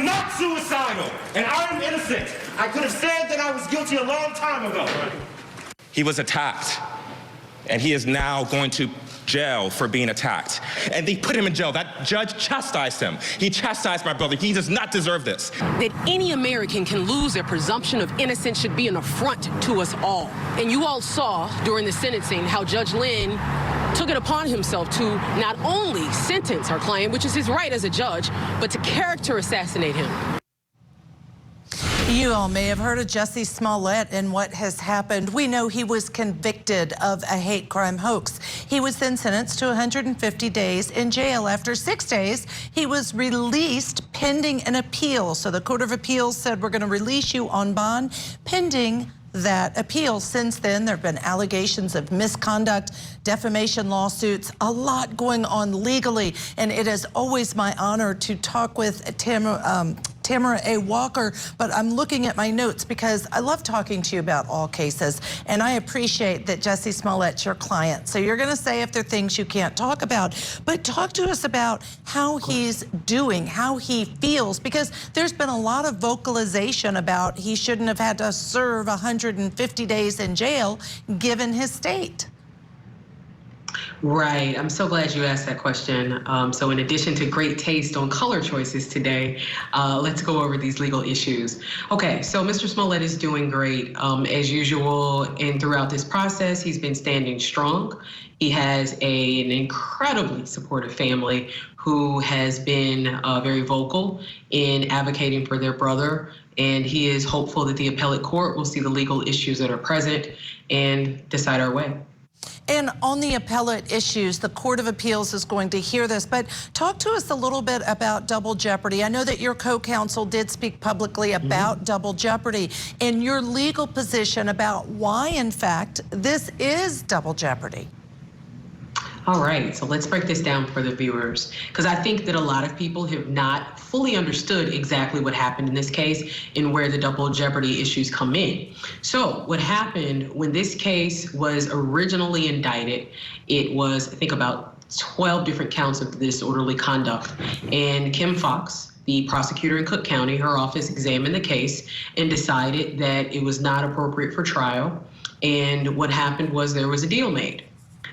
am not suicidal, and I am innocent. I could have said that I was guilty a long time ago. He was attacked, and he is now going to jail for being attacked. And they put him in jail. That judge chastised him. He chastised my brother. He does not deserve this. That any American can lose their presumption of innocence should be an affront to us all. And you all saw during the sentencing how Judge Lynn took it upon himself to not only sentence our client, which is his right as a judge, but to character assassinate him. You all may have heard of Jussie Smollett and what has happened. We know he was convicted of a hate crime hoax. He was then sentenced to 150 days in jail. After 6 days, he was released pending an appeal. So the Court of Appeals said, we're going to release you on bond pending that appeal. Since then, there have been allegations of misconduct, defamation lawsuits, a lot going on legally. And it is always my honor to talk with Tamara A. Walker, but I'm looking at my notes because I love talking to you about all cases, and I appreciate that Jussie Smollett's your client. So you're going to say if there are things you can't talk about, but talk to us about how he's doing, how he feels, because there's been a lot of vocalization about he shouldn't have had to serve 150 days in jail given his state. Right. I'm so glad you asked that question. So in addition to great taste on color choices today, let's go over these legal issues. Okay, so Mr. Smollett is doing great. As usual, and throughout this process, he's been standing strong. He has an incredibly supportive family who has been very vocal in advocating for their brother. And he is hopeful that the appellate court will see the legal issues that are present and decide our way. And on the appellate issues, the Court of Appeals is going to hear this, but talk to us a little bit about double jeopardy. I know that your co-counsel did speak publicly about double jeopardy and your legal position about why, in fact, this is double jeopardy. All right, so let's break this down for the viewers, because I think that a lot of people have not fully understood exactly what happened in this case and where the double jeopardy issues come in. So what happened when this case was originally indicted, it was, I think, about 12 different counts of disorderly conduct. And Kim Fox, the prosecutor in Cook County, her office examined the case and decided that it was not appropriate for trial. And what happened was there was a deal made.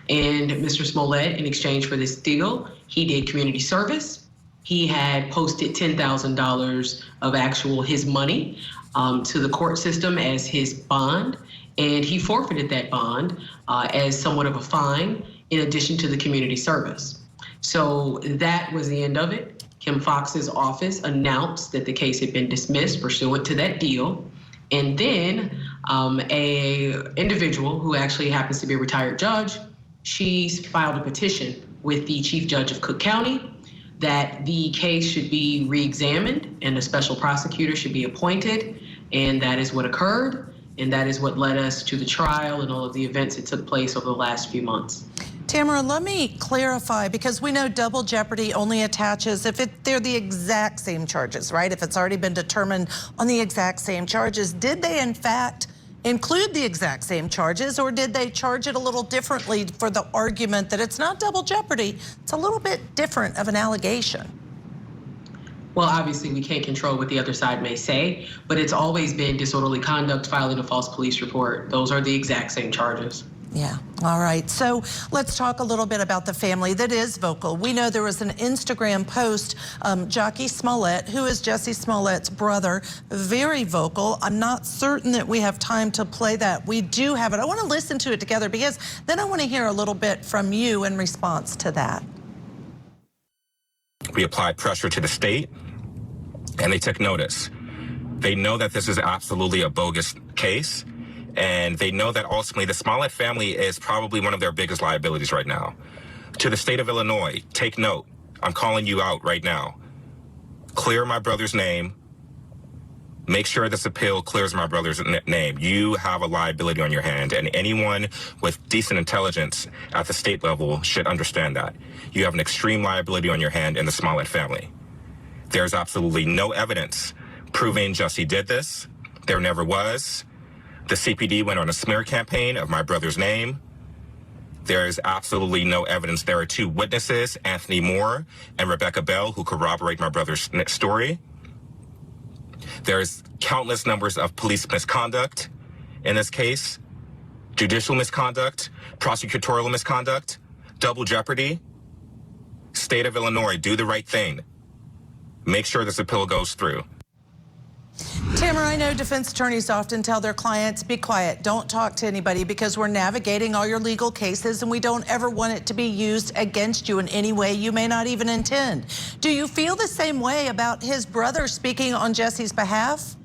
And Mr. Smollett, in exchange for this deal, he did community service. He had posted $10,000 of his money to the court system as his bond, and he forfeited that bond as somewhat of a fine in addition to the community service. So that was the end of it. Kim Fox's office announced that the case had been dismissed pursuant to that deal. And then a individual who actually happens to be a retired judge, she filed a petition with the chief judge of Cook County that the case should be re-examined and a special prosecutor should be appointed. And that is what occurred. And that is what led us to the trial and all of the events that took place over the last few months. Tamara, let me clarify, because we know double jeopardy only attaches if they're the exact same charges, right? If it's already been determined on the exact same charges. Did they, in fact, include the exact same charges, or did they charge it a little differently for the argument that it's not double jeopardy, it's a little bit different of an allegation? Well, obviously, we can't control what the other side may say, but it's always been disorderly conduct, filing a false police report. Those are the exact same charges. Yeah. All right. So let's talk a little bit about the family that is vocal. We know there was an Instagram post, Jussie Smollett, who is Jussie Smollett's brother, very vocal. I'm not certain that we have time to play that. We do have it. I want to listen to it together because then I want to hear a little bit from you in response to that. We applied pressure to the state, and they took notice. They know that this is absolutely a bogus case. And they know that ultimately the Smollett family is probably one of their biggest liabilities right now. To the state of Illinois, take note. I'm calling you out right now. Clear my brother's name. Make sure this appeal clears my brother's name. You have a liability on your hand, and anyone with decent intelligence at the state level should understand that. You have an extreme liability on your hand in the Smollett family. There's absolutely no evidence proving Jussie did this. There never was. The CPD went on a smear campaign of my brother's name. There is absolutely no evidence. There are two witnesses, Anthony Moore and Rebecca Bell, who corroborate my brother's story. There's countless numbers of police misconduct in this case, judicial misconduct, prosecutorial misconduct, double jeopardy. State of Illinois, do the right thing. Make sure this appeal goes through. Tamara, I know defense attorneys often tell their clients, be quiet, don't talk to anybody, because we're navigating all your legal cases and we don't ever want it to be used against you in any way you may not even intend. Do you feel the same way about his brother speaking on Jussie's behalf?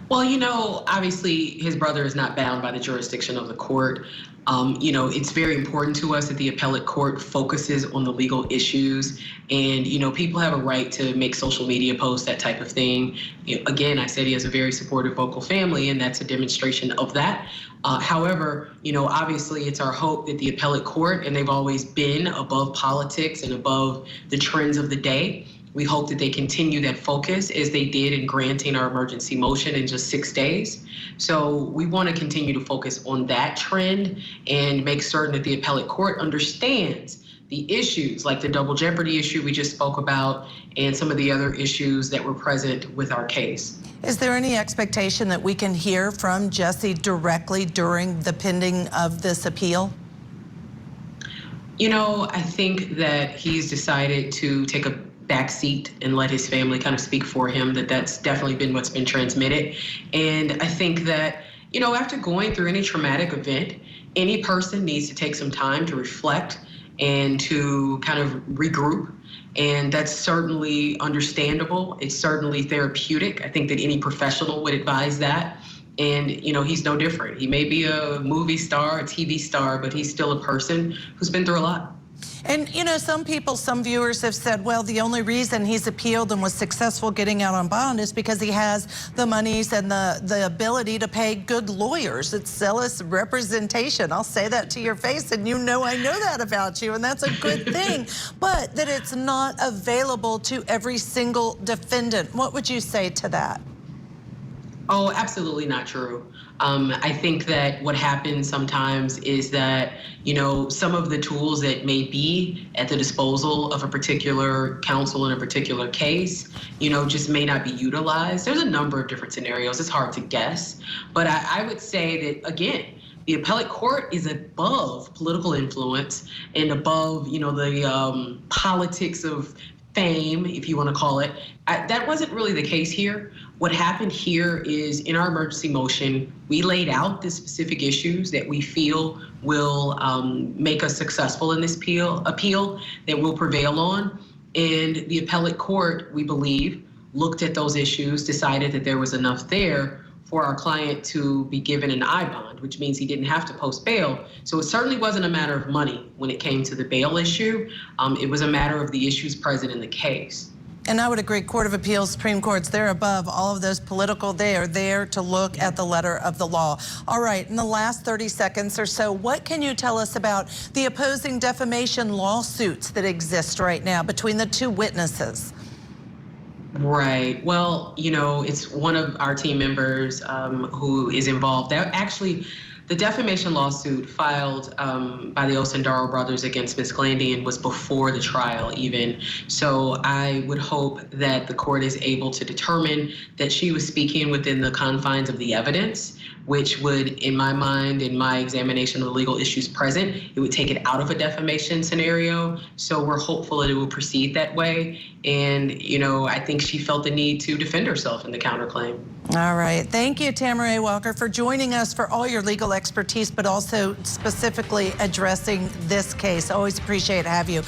Well, obviously his brother is not bound by the jurisdiction of the court. It's very important to us that the appellate court focuses on the legal issues, and, people have a right to make social media posts, that type of thing. Again, I said he has a very supportive vocal family, and that's a demonstration of that. However, obviously it's our hope that the appellate court, and they've always been above politics and above the trends of the day. We hope that they continue that focus as they did in granting our emergency motion in just 6 days. So we want to continue to focus on that trend and make certain that the appellate court understands the issues, like the double jeopardy issue we just spoke about, and some of the other issues that were present with our case. Is there any expectation that we can hear from Jussie directly during the pending of this appeal? I think that he's decided to take a backseat and let his family kind of speak for him, that's definitely been what's been transmitted. And I think that, after going through any traumatic event, any person needs to take some time to reflect and to kind of regroup. And that's certainly understandable. It's certainly therapeutic. I think that any professional would advise that. And, he's no different. He may be a movie star, a TV star, but he's still a person who's been through a lot. And, some viewers have said, well, the only reason he's appealed and was successful getting out on bond is because he has the monies and the ability to pay good lawyers. It's zealous representation. I'll say that to your face, and I know that about you, and that's a good thing. But that it's not available to every single defendant. What would you say to that? Oh, absolutely not true. I think that what happens sometimes is that, some of the tools that may be at the disposal of a particular counsel in a particular case, just may not be utilized. There's a number of different scenarios. It's hard to guess. But I would say that, again, the appellate court is above political influence and above, the politics of fame, if you want to call it. That wasn't really the case here. What happened here is, in our emergency motion, we laid out the specific issues that we feel will make us successful in this appeal that we'll prevail on. And the appellate court, we believe, looked at those issues, decided that there was enough there for our client to be given an I bond, which means he didn't have to post bail. So it certainly wasn't a matter of money when it came to the bail issue. It was a matter of the issues present in the case. And I would agree, Court of Appeals, Supreme Courts, they're above all of those political. They are there to look at the letter of the law. All right, in the last 30 seconds or so, what can you tell us about the opposing defamation lawsuits that exist right now between the two witnesses? Right. Well, it's one of our team members who is involved. The defamation lawsuit filed by the Osendaro brothers against Ms. Glandian was before the trial even. So I would hope that the court is able to determine that she was speaking within the confines of the evidence, which would, in my mind, in my examination of the legal issues present, it would take it out of a defamation scenario. So we're hopeful that it will proceed that way. And, I think she felt the need to defend herself in the counterclaim. All right. Thank you, Tamara A. Walker, for joining us, for all your legal expertise, but also specifically addressing this case. Always appreciate to have you.